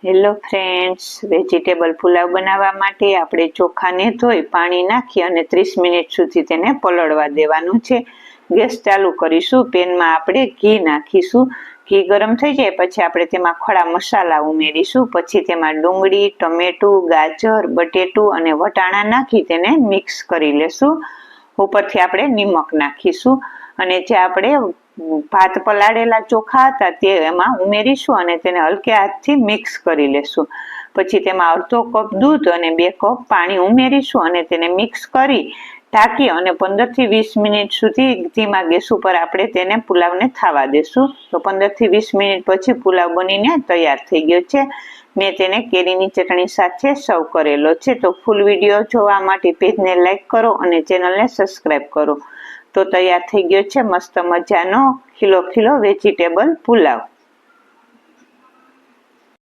Hello friends, vegetable pulao બનાવવા માટે આપણે ચોખાને ધોઈ પાણી નાખી અને 30 મિનિટ સુધી તેને પલળવા દેવાનું છે. ગેસ ચાલુ કરીશું. પેનમાં આપણે ઘી નાખીશું. ઘી ગરમ થઈ જાય પછી આપણે તેમાં ખડા મસાલા ઉમેરીશું. પછી તેમાં ડુંગળી, ટમેટું, ગાજર, બટેટું અને વટાણા નાખી તેને મિક્સ કરી લેશું. ઉપરથી આપણે નિમક નાખીશું અને જે આપણે ભાત પલાળેલા ચોખા હતા તે એમાં ઉમેરીશું અને તેને હલકે હાથથી મિક્સ કરી લેશું. પછી તેમાં અડધો કપ દૂધ અને 2 કપ પાણી ઉમેરીશું અને તેને મિક્સ કરી ઢાંકી અને 15 થી 20 મિનિટ સુધી ધીમા ગેસ ઉપર આપણે તેને પુલાવને થવા દેશું. તો 15 થી 20 મિનિટ પછી પુલાવ બનીને તૈયાર થઈ ગયો છે. મેં તેને કેરીની ચટણી સાથે સર્વ કરેલો છે. તો ફૂલ વિડીયો જોવા માટે પેજને લાઈક કરો અને ચેનલને સબસ્ક્રાઈબ કરો. તો તૈયાર થઈ ગયો છે મસ્ત મજાનો ખીલો ખીલો વેજીટેબલ પુલાવ.